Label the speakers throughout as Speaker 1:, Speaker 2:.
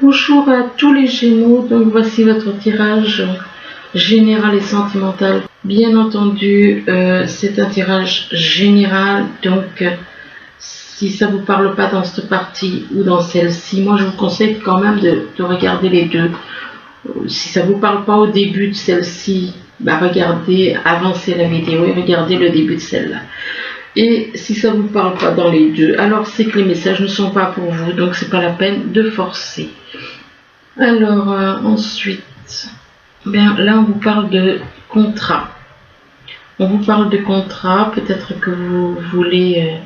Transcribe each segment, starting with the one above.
Speaker 1: Bonjour à tous les Gémeaux, donc voici votre tirage général et sentimental. Bien entendu, c'est un tirage général, donc si ça vous parle pas dans cette partie ou dans celle-ci, moi je vous conseille quand même de regarder les deux. Si ça vous parle pas au début de celle-ci, regardez, avancez la vidéo et regardez le début de celle-là. Et si ça vous parle pas dans les deux, alors c'est que les messages ne sont pas pour vous, donc c'est pas la peine de forcer. Alors ensuite, là on vous parle de contrat. On vous parle de contrat, peut-être que vous voulez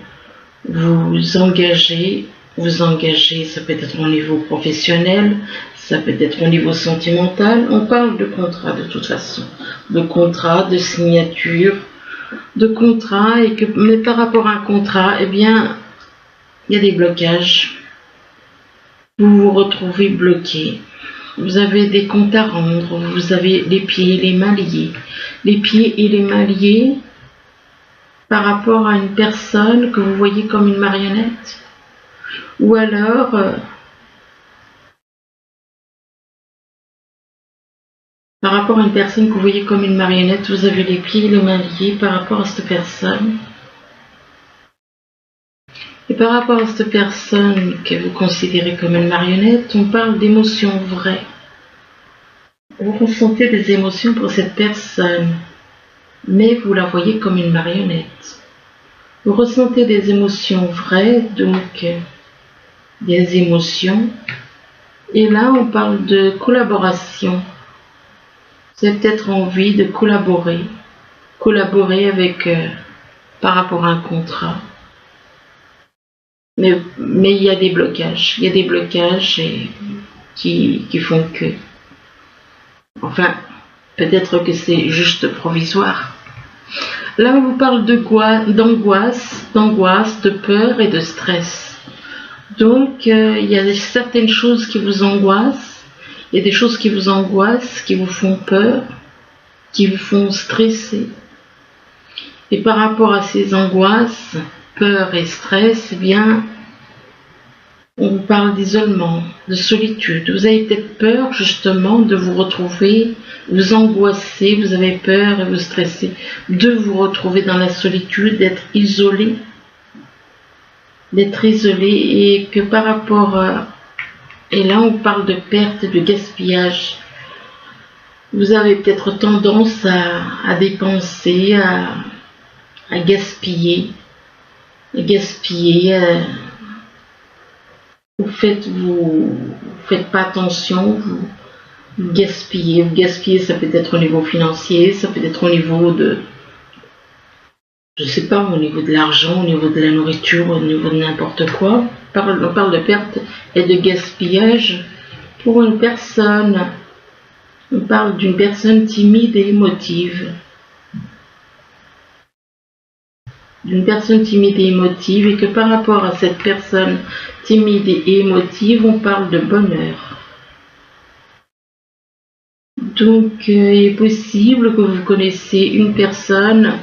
Speaker 1: vous engager. Ça peut être au niveau professionnel, ça peut être au niveau sentimental. On parle de contrat de toute façon, de contrat, de signature, de contrat, mais par rapport à un contrat, il y a des blocages. Vous vous retrouvez bloqué. Vous avez des comptes à rendre, vous avez les pieds et les mains liés. Les pieds et les mains liés par rapport à une personne que vous voyez comme une marionnette. Ou alors par rapport à une personne que vous voyez comme une marionnette, vous avez les pieds et les mains liés par rapport à cette personne. Et par rapport à cette personne que vous considérez comme une marionnette, on parle d'émotions vraies. Vous ressentez des émotions pour cette personne, mais vous la voyez comme une marionnette. Vous ressentez des émotions vraies, donc des émotions. Et là, on parle de collaboration. Vous avez peut-être envie de collaborer avec, par rapport à un contrat. Mais il y a des blocages. Il y a des blocages qui font que... Enfin, peut-être que c'est juste provisoire. Là, on vous parle d'angoisse, de peur et de stress. Donc, il y a certaines choses qui vous angoissent. Il y a des choses qui vous angoissent, qui vous font peur, qui vous font stresser. Et par rapport à ces angoisses, peur et stress, on vous parle d'isolement, de solitude. Vous avez peut-être peur justement de vous retrouver, vous angoissez, vous avez peur et vous stressez, de vous retrouver dans la solitude, d'être isolé, et que par rapport à... Et là on parle de perte, de gaspillage. Vous avez peut-être tendance à dépenser, à gaspiller. Vous faites pas attention, vous gaspillez. Vous gaspillez, ça peut être au niveau financier, ça peut être au niveau de, je sais pas, au niveau de l'argent, au niveau de la nourriture, au niveau de n'importe quoi. On parle de perte et de gaspillage pour une personne. On parle d'une personne timide et émotive. D'une personne timide et émotive, et que par rapport à cette personne timide et émotive, on parle de bonheur. Donc, il est possible que vous connaissez une personne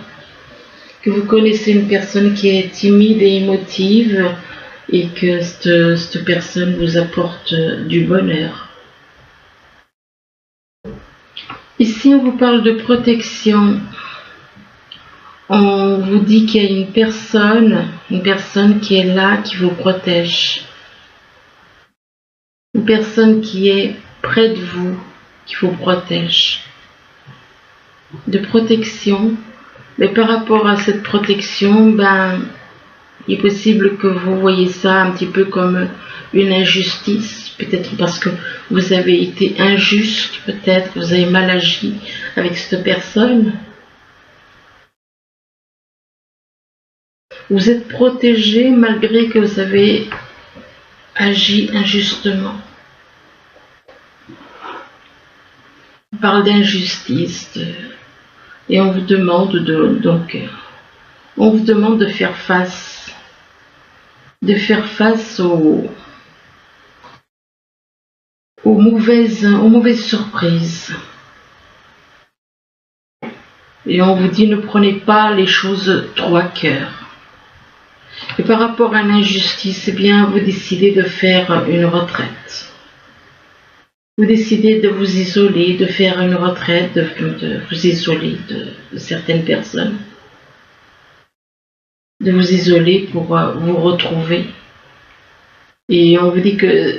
Speaker 1: qui est timide et émotive, et que cette personne vous apporte du bonheur. Ici, on vous parle de protection. On vous dit qu'il y a une personne qui est là, qui vous protège. Une personne qui est près de vous, qui vous protège. De protection. Mais par rapport à cette protection, il est possible que vous voyez ça un petit peu comme une injustice. Peut-être parce que vous avez été injuste, peut-être que vous avez mal agi avec cette personne. Vous êtes protégé malgré que vous avez agi injustement. On parle d'injustice et on vous demande de faire face aux mauvaises surprises. Et on vous dit ne prenez pas les choses trop à cœur. Et par rapport à l'injustice, vous décidez de faire une retraite. Vous décidez de vous isoler, de faire une retraite, de vous isoler de certaines personnes, de vous isoler pour vous retrouver. Et on vous dit que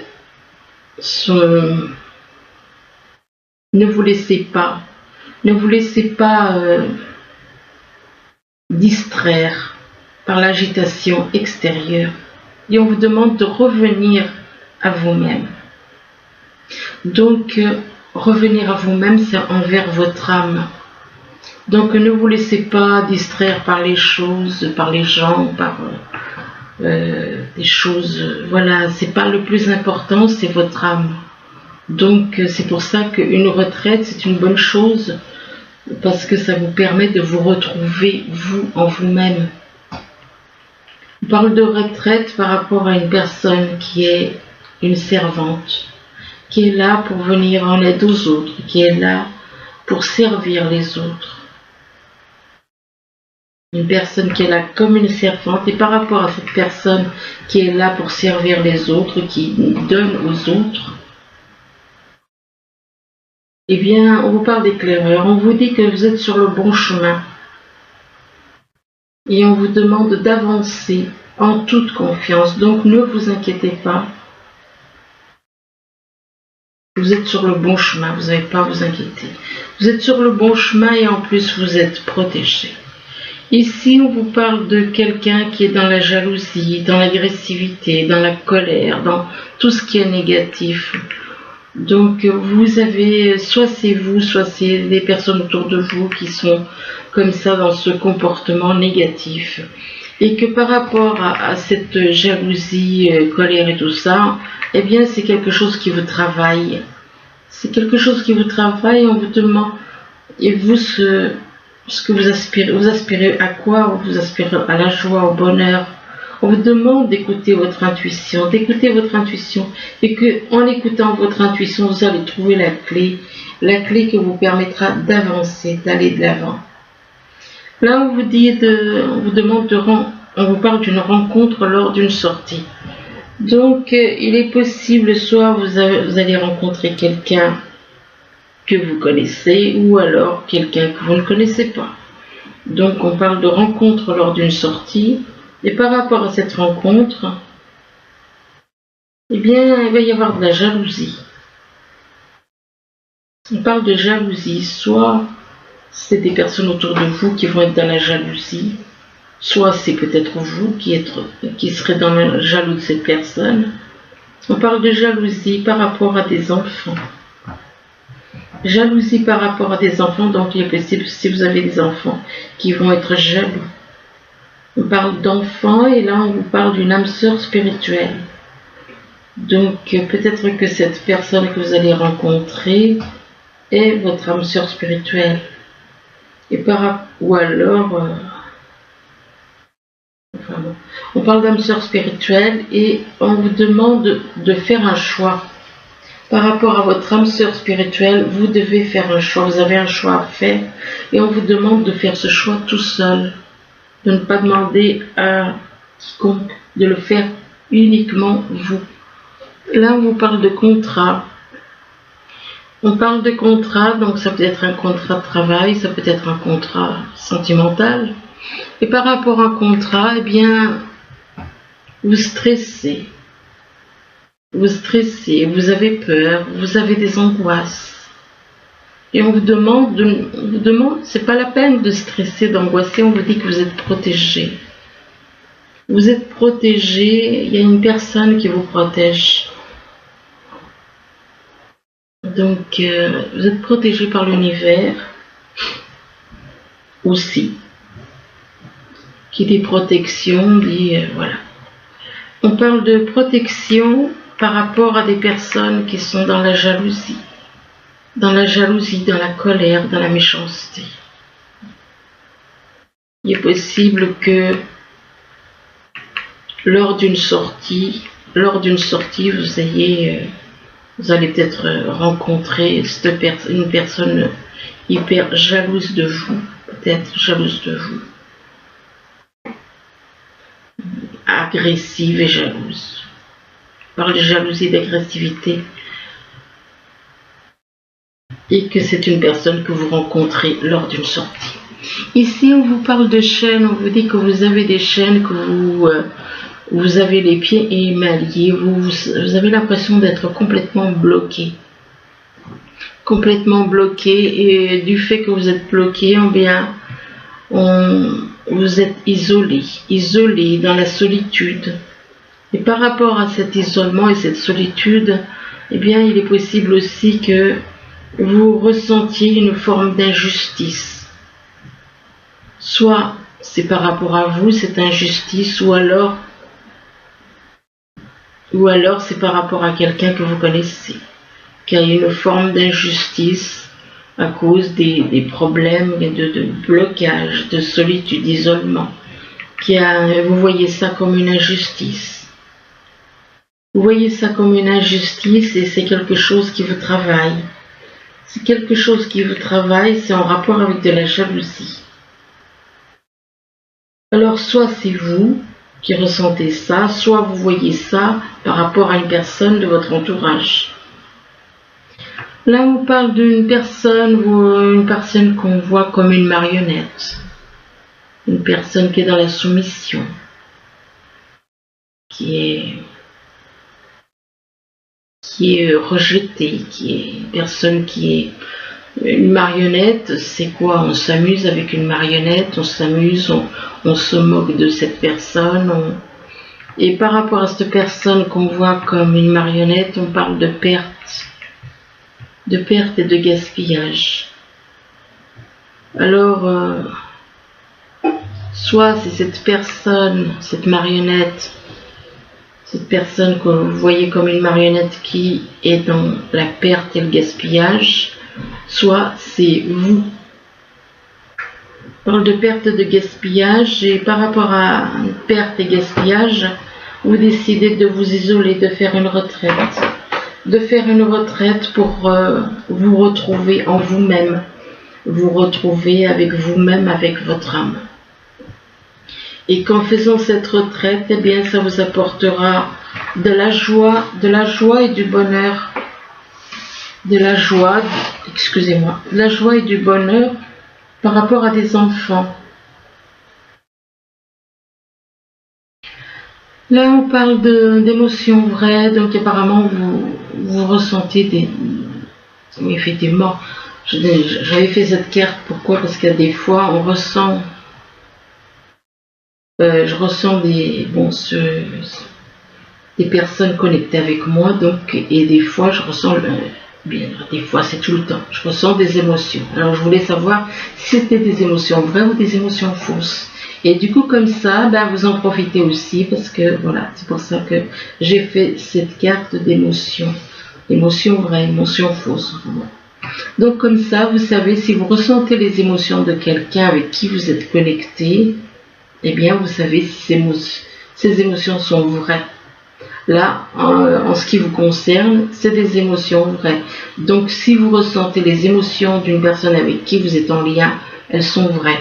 Speaker 1: ne vous laissez pas distraire par l'agitation extérieure. Et on vous demande de revenir à vous-même. Donc, revenir à vous-même, c'est envers votre âme. Donc, ne vous laissez pas distraire par les choses, par les gens, par des choses. Voilà, c'est pas le plus important, c'est votre âme. Donc, c'est pour ça qu'une retraite, c'est une bonne chose, parce que ça vous permet de vous retrouver, vous, en vous-même. On parle de retraite par rapport à une personne qui est une servante, qui est là pour venir en aide aux autres, qui est là pour servir les autres. Une personne qui est là comme une servante, et par rapport à cette personne qui est là pour servir les autres, qui donne aux autres, eh bien, on vous parle d'éclaireur, on vous dit que vous êtes sur le bon chemin. Et on vous demande d'avancer en toute confiance. Donc ne vous inquiétez pas. Vous êtes sur le bon chemin, vous n'avez pas à vous inquiéter. Vous êtes sur le bon chemin et en plus vous êtes protégé. Ici, on vous parle de quelqu'un qui est dans la jalousie, dans l'agressivité, dans la colère, dans tout ce qui est négatif. Donc vous avez, soit c'est vous, soit c'est des personnes autour de vous qui sont comme ça dans ce comportement négatif. Et que par rapport à cette jalousie, colère et tout ça, eh bien c'est quelque chose qui vous travaille. C'est quelque chose qui vous travaille, on vous demande, et vous ce que vous aspirez à quoi? Vous aspirez à la joie, au bonheur. On vous demande d'écouter votre intuition, et que en écoutant votre intuition, vous allez trouver la clé qui vous permettra d'avancer, d'aller de l'avant. Là, on vous parle d'une rencontre lors d'une sortie. Donc, il est possible, soit vous allez rencontrer quelqu'un que vous connaissez, ou alors quelqu'un que vous ne connaissez pas. Donc, on parle de rencontre lors d'une sortie. Et par rapport à cette rencontre, eh bien, il va y avoir de la jalousie. On parle de jalousie, soit c'est des personnes autour de vous qui vont être dans la jalousie, soit c'est peut-être vous qui serez dans le jaloux de cette personne. On parle de jalousie par rapport à des enfants. Jalousie par rapport à des enfants, donc il est possible, si vous avez des enfants, qui vont être jaloux. On parle d'enfants et là on vous parle d'une âme sœur spirituelle. Donc peut-être que cette personne que vous allez rencontrer est votre âme sœur spirituelle. Ou alors, on parle d'âme sœur spirituelle et on vous demande de faire un choix. Par rapport à votre âme sœur spirituelle, vous devez faire un choix. Vous avez un choix à faire et on vous demande de faire ce choix tout seul. De ne pas demander à quiconque, de le faire uniquement vous. Là, on vous parle de contrat. On parle de contrat, donc ça peut être un contrat de travail, ça peut être un contrat sentimental. Et par rapport à un contrat, eh bien, vous stressez, vous avez peur, vous avez des angoisses. Et on vous demande, c'est pas la peine de stresser, d'angoisser, on vous dit que vous êtes protégé. Vous êtes protégé, il y a une personne qui vous protège. Donc, vous êtes protégé par l'univers aussi. Qui dit protection, dit voilà. On parle de protection par rapport à des personnes qui sont dans la jalousie. Dans la jalousie, dans la colère, dans la méchanceté. Il est possible que lors d'une sortie, vous allez peut-être rencontrer une personne hyper jalouse de vous, peut-être jalouse de vous, agressive et jalouse. Je parle de jalousie et d'agressivité. et que c'est une personne que vous rencontrez lors d'une sortie. Ici, on vous parle de chaînes, on vous dit que vous avez des chaînes, que vous avez les pieds émaillés, vous avez l'impression d'être complètement bloqué. Complètement bloqué, et du fait que vous êtes bloqué, eh bien, vous êtes isolé dans la solitude. Et par rapport à cet isolement et cette solitude, eh bien, il est possible aussi que vous ressentiez une forme d'injustice. Soit c'est par rapport à vous, cette injustice, ou alors c'est par rapport à quelqu'un que vous connaissez, qu'il y a une forme d'injustice à cause des problèmes de blocage, de solitude, d'isolement. Vous voyez ça comme une injustice. Vous voyez ça comme une injustice et c'est quelque chose qui vous travaille. C'est quelque chose qui vous travaille, c'est en rapport avec de la jalousie. Alors soit c'est vous qui ressentez ça, soit vous voyez ça par rapport à une personne de votre entourage. Là, on parle d'une personne qu'on voit comme une marionnette, une personne qui est dans la soumission, qui est rejetée, une personne qui est une marionnette. C'est quoi? On s'amuse avec une marionnette, on s'amuse, on se moque de cette personne. Et par rapport à cette personne qu'on voit comme une marionnette, on parle de perte et de gaspillage. Alors, soit c'est cette personne, cette marionnette, cette personne que vous voyez comme une marionnette qui est dans la perte et le gaspillage, soit c'est vous. On parle de perte et de gaspillage, et par rapport à perte et gaspillage, vous décidez de vous isoler, de faire une retraite. De faire une retraite pour vous retrouver en vous-même, vous retrouver avec vous-même, avec votre âme. Et qu'en faisant cette retraite, eh bien, ça vous apportera de la joie et du bonheur, de la joie et du bonheur par rapport à des enfants. Là, on parle d'émotions vraies, donc apparemment vous ressentez oui, effectivement, j'avais fait cette carte, pourquoi? Parce que des fois, on ressent, je ressens des personnes connectées avec moi, donc, et des fois, je ressens, bien, des fois, c'est tout le temps, je ressens des émotions. Alors, je voulais savoir si c'était des émotions vraies ou des émotions fausses. Et du coup, comme ça, vous en profitez aussi, parce que voilà, c'est pour ça que j'ai fait cette carte d'émotions. Émotions vraies, émotions fausses. Donc comme ça, vous savez, si vous ressentez les émotions de quelqu'un avec qui vous êtes connecté, eh bien, vous savez si ces émotions sont vraies. Là, en ce qui vous concerne, c'est des émotions vraies. Donc, si vous ressentez les émotions d'une personne avec qui vous êtes en lien, elles sont vraies.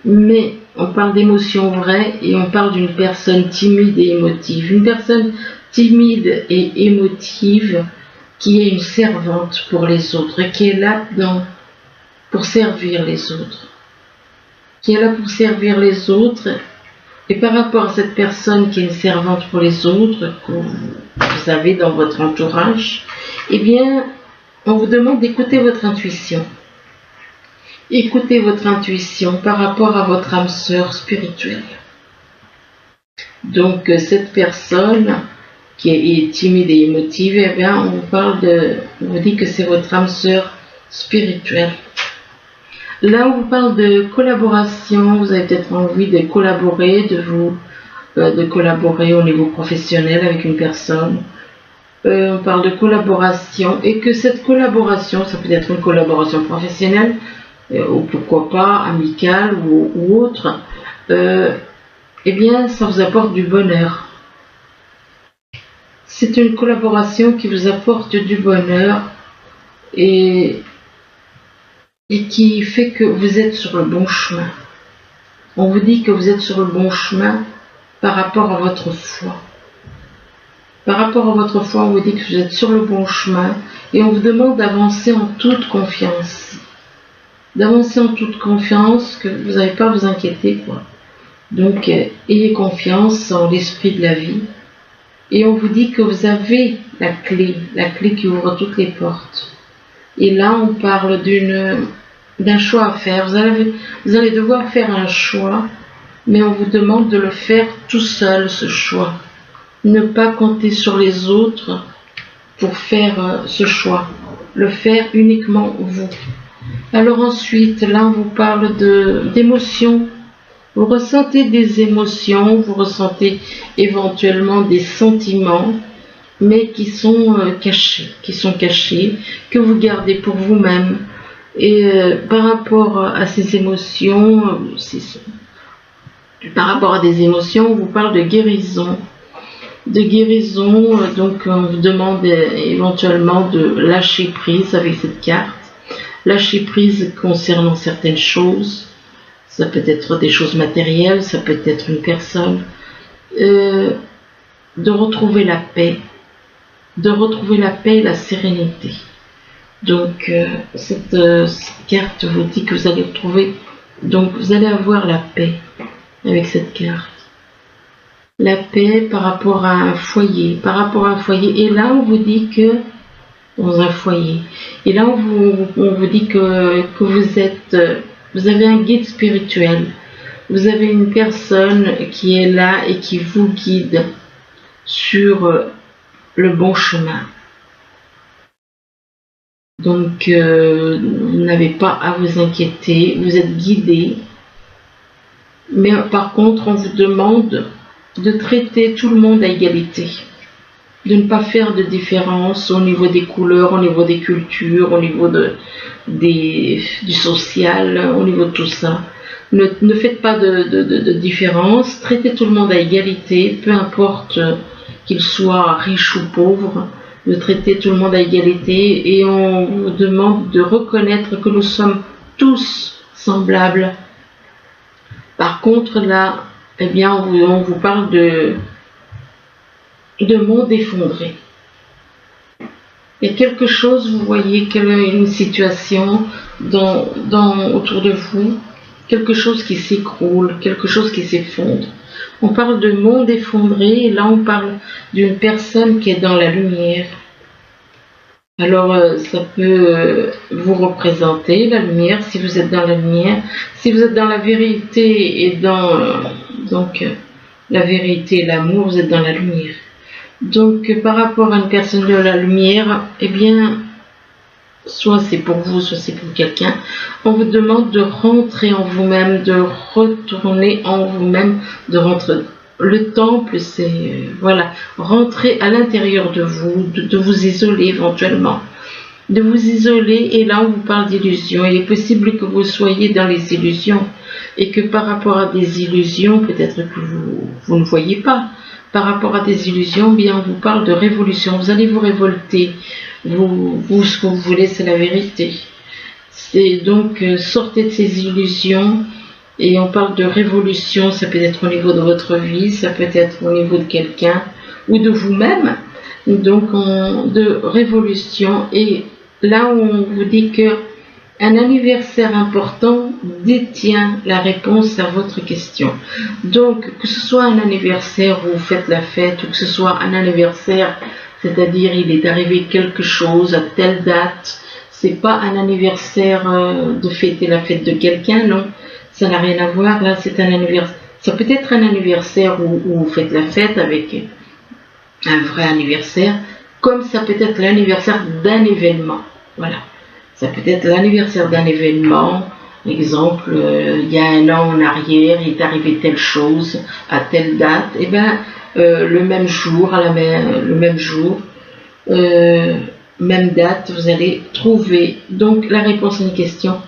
Speaker 1: Mais on parle d'émotions vraies et on parle d'une personne timide et émotive. Une personne timide et émotive qui est une servante pour les autres et qui est là pour servir les autres. Qui est là pour servir les autres. Et par rapport à cette personne qui est une servante pour les autres, que vous avez dans votre entourage, eh bien, on vous demande d'écouter votre intuition. Écoutez votre intuition par rapport à votre âme sœur spirituelle. Donc, cette personne qui est timide et émotive, eh bien, on vous dit que c'est votre âme sœur spirituelle. Là, on vous parle de collaboration, vous avez peut-être envie de collaborer, de collaborer au niveau professionnel avec une personne. On parle de collaboration et que cette collaboration, ça peut être une collaboration professionnelle, ou pourquoi pas amicale ou autre, eh bien ça vous apporte du bonheur. C'est une collaboration qui vous apporte du bonheur et qui fait que vous êtes sur le bon chemin. On vous dit que vous êtes sur le bon chemin par rapport à votre foi. Par rapport à votre foi, on vous dit que vous êtes sur le bon chemin Et on vous demande d'avancer en toute confiance. D'avancer en toute confiance, que vous n'avez pas à vous inquiéter, quoi. Donc, ayez confiance en l'esprit de la vie. Et on vous dit que vous avez la clé qui ouvre toutes les portes. Et là, on parle d'un choix à faire. Vous allez devoir faire un choix, mais on vous demande de le faire tout seul, ce choix. Ne pas compter sur les autres pour faire ce choix. Le faire uniquement vous. Alors ensuite, là, on vous parle d'émotions. Vous ressentez des émotions, vous ressentez éventuellement des sentiments, mais qui sont cachés, que vous gardez pour vous-même. Et par rapport à ces émotions, par rapport à des émotions, on vous parle de guérison. Donc on vous demande éventuellement de lâcher prise avec cette carte. Lâcher prise concernant certaines choses. Ça peut être des choses matérielles, ça peut être une personne. De retrouver la paix. De retrouver la paix et la sérénité. Donc cette carte vous dit que vous allez retrouver, donc vous allez avoir la paix avec cette carte. La paix par rapport à un foyer, et là on vous dit que, dans un foyer, et là on vous dit que vous avez un guide spirituel, vous avez une personne qui est là et qui vous guide sur le bon chemin. Donc, vous n'avez pas à vous inquiéter, vous êtes guidé. Mais par contre, on vous demande de traiter tout le monde à égalité. De ne pas faire de différence au niveau des couleurs, au niveau des cultures, au niveau du social, au niveau de tout ça. Ne faites pas de différence, traitez tout le monde à égalité, peu importe qu'il soit riche ou pauvre. De traiter tout le monde à égalité, et on vous demande de reconnaître que nous sommes tous semblables. Par contre là, eh bien on vous parle de monde effondré. Il y a quelque chose, vous voyez, une situation autour de vous, quelque chose qui s'écroule, quelque chose qui s'effondre. On parle de monde effondré, et là on parle d'une personne qui est dans la lumière. Alors ça peut vous représenter la lumière, si vous êtes dans la lumière, si vous êtes dans la vérité et dans la vérité et l'amour, vous êtes dans la lumière. Donc par rapport à une personne de la lumière, eh bien, soit c'est pour vous, soit c'est pour quelqu'un, on vous demande de rentrer en vous-même, de retourner en vous-même, de rentrer. Le temple, c'est, voilà, rentrer à l'intérieur de vous, de vous isoler éventuellement. De vous isoler, et là on vous parle d'illusions. Il est possible que vous soyez dans les illusions, et que par rapport à des illusions, peut-être que vous ne voyez pas. Par rapport à des illusions, bien on vous parle de révolution. Vous allez vous révolter. Vous, ce que vous voulez, c'est la vérité. C'est donc sortez de ces illusions, et on parle de révolution. Ça peut être au niveau de votre vie, ça peut être au niveau de quelqu'un ou de vous-même. Donc de révolution, et là on vous dit que un anniversaire important détient la réponse à votre question. Donc que ce soit un anniversaire où vous faites la fête, ou que ce soit un anniversaire, c'est-à-dire il est arrivé quelque chose à telle date, c'est pas un anniversaire de fêter la fête de quelqu'un, non, ça n'a rien à voir. Là c'est un anniversaire, ça peut être un anniversaire où vous faites la fête avec un vrai anniversaire, comme ça peut être l'anniversaire d'un événement. Voilà, ça peut être l'anniversaire d'un événement. Exemple, il y a un an en arrière, il est arrivé telle chose à telle date. Et bien, le même jour, même date, vous allez trouver donc la réponse à une question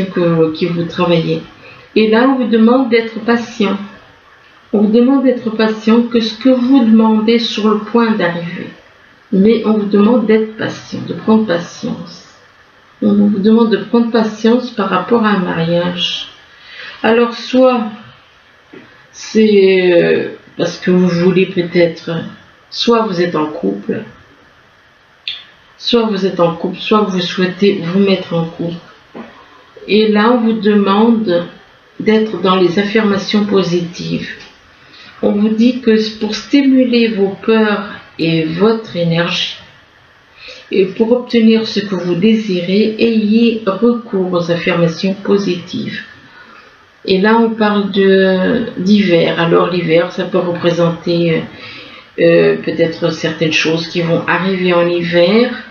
Speaker 1: que vous travaillez. Et là, on vous demande d'être patient. On vous demande d'être patient, que ce que vous demandez sur le point d'arriver. Mais on vous demande d'être patient, de prendre patience. On vous demande de prendre patience par rapport à un mariage. Alors soit c'est parce que vous voulez peut-être, soit vous êtes en couple, soit vous êtes en couple, soit vous souhaitez vous mettre en couple. Et là, on vous demande d'être dans les affirmations positives. On vous dit que pour stimuler vos peurs et votre énergie, et pour obtenir ce que vous désirez, ayez recours aux affirmations positives. Et là, on parle d'hiver. Alors l'hiver, ça peut représenter peut-être certaines choses qui vont arriver en hiver.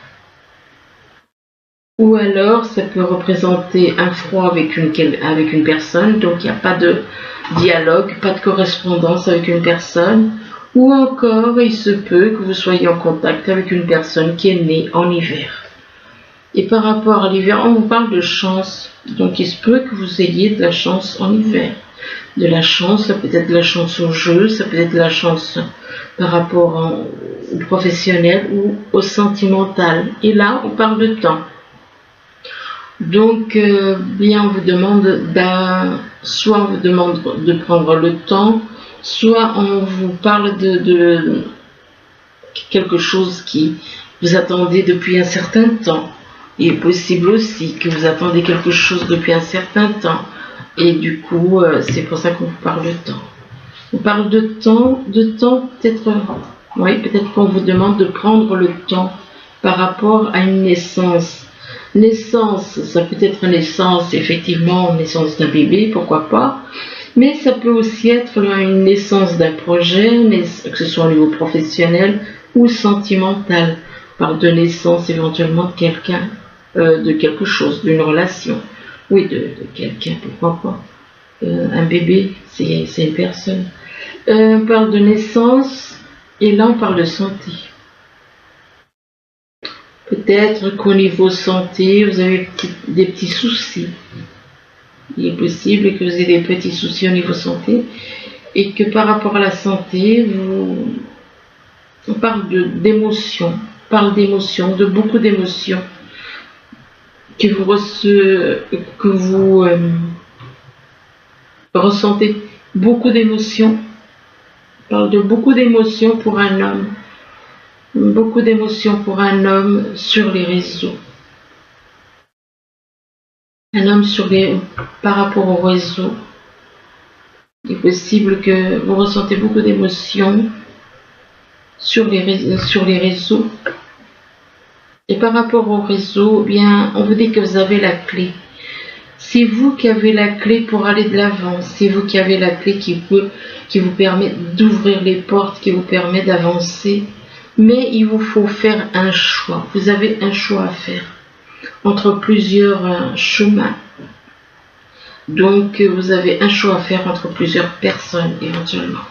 Speaker 1: Ou alors, ça peut représenter un froid avec une personne, donc il n'y a pas de dialogue, pas de correspondance avec une personne. Ou encore, il se peut que vous soyez en contact avec une personne qui est née en hiver. Et par rapport à l'hiver, on vous parle de chance. Donc il se peut que vous ayez de la chance en hiver. De la chance, ça peut être de la chance au jeu, ça peut être de la chance par rapport au professionnel ou au sentimental. Et là, on parle de temps. Donc, bien, on vous demande soit on vous demande de prendre le temps, soit on vous parle de quelque chose qui vous attendez depuis un certain temps. Il est possible aussi que vous attendez quelque chose depuis un certain temps. Et du coup, c'est pour ça qu'on vous parle de temps. On parle de temps peut-être, oui, peut-être qu'on vous demande de prendre le temps par rapport à une naissance. Naissance, ça peut être une naissance, effectivement, naissance d'un bébé, pourquoi pas. Mais ça peut aussi être une naissance d'un projet, que ce soit au niveau professionnel ou sentimental. On parle de naissance éventuellement de quelqu'un, de quelque chose, d'une relation. Oui, de quelqu'un, pourquoi pas. Un bébé, c'est une personne. On parle de naissance et là on parle de santé. Peut-être qu'au niveau santé, vous avez des petits soucis. Il est possible que vous ayez des petits soucis au niveau santé et que par rapport à la santé, on parle d'émotions, de beaucoup d'émotions que vous ressentez beaucoup d'émotions. On parle de beaucoup d'émotions pour un homme. Beaucoup d'émotions pour un homme sur les réseaux. Un homme par rapport au réseau. Il est possible que vous ressentez beaucoup d'émotions sur les réseaux. Et par rapport au réseau, bien, on vous dit que vous avez la clé. C'est vous qui avez la clé pour aller de l'avant. C'est vous qui avez la clé qui vous permet d'ouvrir les portes, qui vous permet d'avancer. Mais il vous faut faire un choix. Vous avez un choix à faire entre plusieurs chemins. Donc, vous avez un choix à faire entre plusieurs personnes, éventuellement.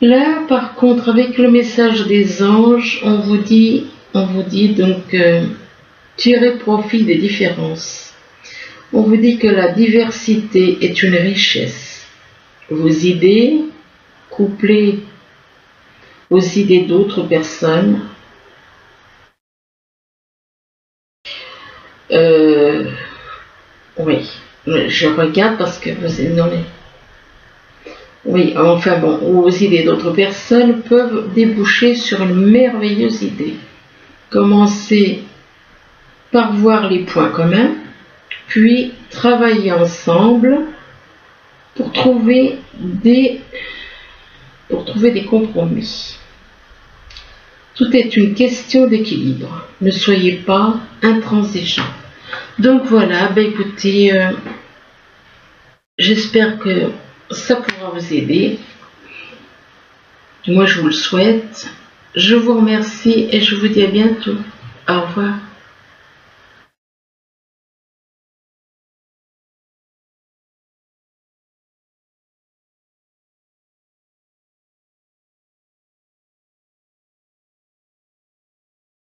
Speaker 1: Là, par contre, avec le message des anges, on vous dit donc, tirez profit des différences. On vous dit que la diversité est une richesse. Vos idées, couplées aux idées d'autres personnes, oui, je regarde parce que non mais oui, enfin bon, aux idées d'autres personnes peuvent déboucher sur une merveilleuse idée. Commencez par voir les points communs, puis travailler ensemble pour trouver des compromis. Tout est une question d'équilibre. Ne soyez pas intransigeants. Donc voilà, écoutez, j'espère que ça pourra vous aider. Moi, je vous le souhaite. Je vous remercie et je vous dis à bientôt. Au revoir.